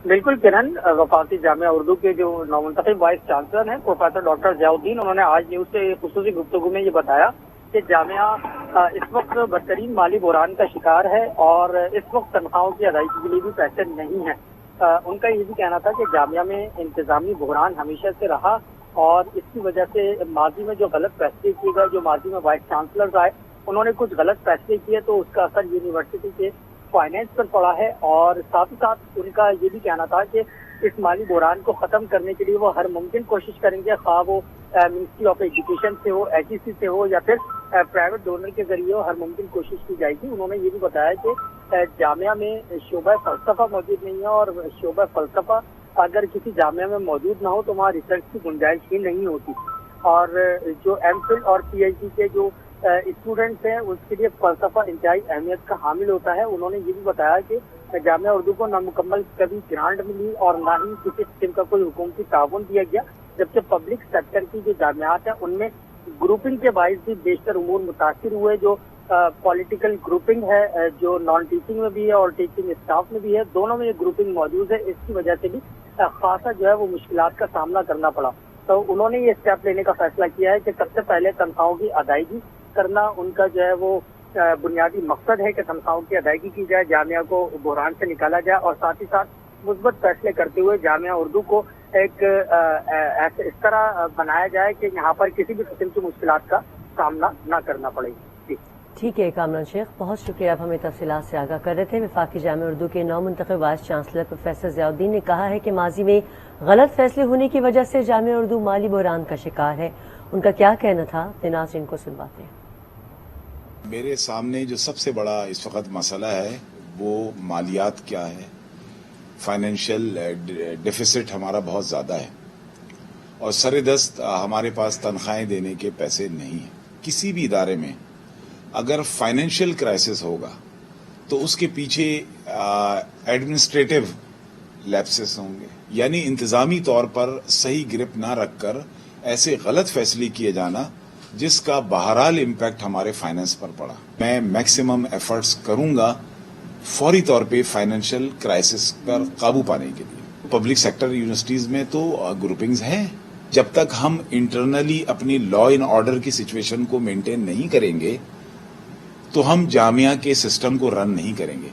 बिल्कुल किरण, वफाकी जामिया उर्दू के जो नवमुंतखब वाइस चांसलर हैं प्रोफेसर डॉक्टर ज़ियाउद्दीन, उन्होंने आज न्यूज़ से खुसूसी गुफ्तगू में ये बताया कि जामिया इस वक्त बदतरीन माली बुहरान का शिकार है और इस वक्त तनख्वाहों की अदायगी के लिए भी पैसे नहीं हैं। उनका ये भी कहना था कि जामिया में इंतजामी बुहरान हमेशा से रहा और इसकी वजह से माजी में जो गलत फैसले किए गए, जो माजी में वाइस चांसलर्स आए उन्होंने कुछ गलत फैसले किए तो उसका असर यूनिवर्सिटी के फाइनेंस पर पड़ा है। और साथ ही साथ उनका ये भी कहना था कि इस माली बुहरान को खत्म करने के लिए वो हर मुमकिन कोशिश करेंगे, खा वो मिनिस्ट्री ऑफ एजुकेशन से हो, HEC से हो या फिर प्राइवेट डोनर के जरिए हो, हर मुमकिन कोशिश की जाएगी। उन्होंने ये भी बताया कि जामिया में शोबा फलसफा मौजूद नहीं है और शोबा फलसफा अगर किसी जामिया में मौजूद ना हो तो वहाँ रिसर्च की गुंजाइश ही नहीं होती। और जो MPhil और PhD के जो स्टूडेंट्स हैं उसके लिए फलसफा इंतहाई अहमियत का हामिल होता है। उन्होंने ये भी बताया कि जामिया उर्दू को नामुकम्मल कभी ग्रांट मिली और ना ही किसी किस्म का कोई हुकूमती ताउन दिया गया, जबकि पब्लिक सेक्टर की जो जामियात हैं उनमें ग्रुपिंग के बायस भी बेशतर उमूर मुतासिर हुए। जो पॉलिटिकल ग्रुपिंग है जो नॉन टीचिंग में भी है और टीचिंग स्टाफ में भी है, दोनों में ये ग्रुपिंग मौजूद है। इसकी वजह से भी खासा जो है वो मुश्किलात का सामना करना पड़ा। तो उन्होंने ये स्टेप लेने का फैसला किया है कि सबसे पहले तनख्वाहों की अदायगी करना उनका जो है वो बुनियादी मकसद है कि तनख्वाहों की अदायगी की जाए, जामिया को बुहरान से निकाला जाए और साथ ही साथ मुस्बत फैसले करते हुए जामिया उर्दू को एक इस तरह बनाया जाए कि यहाँ पर किसी भी किस्म की मुश्किलात का सामना न करना पड़े। ठीक है कामरान शेख, बहुत शुक्रिया, आप हमें तफसीलात से आगाह कर रहे थे। वफाकी जामिया उर्दू के नवमुंतखब वाइस चांसलर प्रोफेसर ज़ियाउद्दीन ने कहा है कि माजी में गलत फैसले होने की वजह से जामिया उर्दू माली बुहरान का शिकार है। उनका क्या कहना था, नाज़रीन को सुनवाते हैं। मेरे सामने जो सबसे बड़ा इस वक्त मसला है वो मालियात क्या है। फाइनेंशियल डेफिसिट हमारा बहुत ज़्यादा है और सरेदस्त हमारे पास तनख्वाहें देने के पैसे नहीं हैं। किसी भी इदारे में अगर फाइनेंशियल क्राइसिस होगा तो उसके पीछे एडमिनिस्ट्रेटिव लैप्सेस होंगे, यानी इंतजामी तौर पर सही ग्रिप ना रखकर ऐसे गलत फैसले किए जाना जिसका बहरहाल इम्पैक्ट हमारे फाइनेंस पर पड़ा। मैं मैक्सिमम एफर्ट्स करूंगा फौरी तौर पे फाइनेंशियल क्राइसिस पर काबू पाने के लिए। पब्लिक सेक्टर यूनिवर्सिटीज में तो ग्रुपिंग्स हैं। जब तक हम इंटरनली अपनी लॉ एंड ऑर्डर की सिचुएशन को मेंटेन नहीं करेंगे तो हम जामिया के सिस्टम को रन नहीं करेंगे।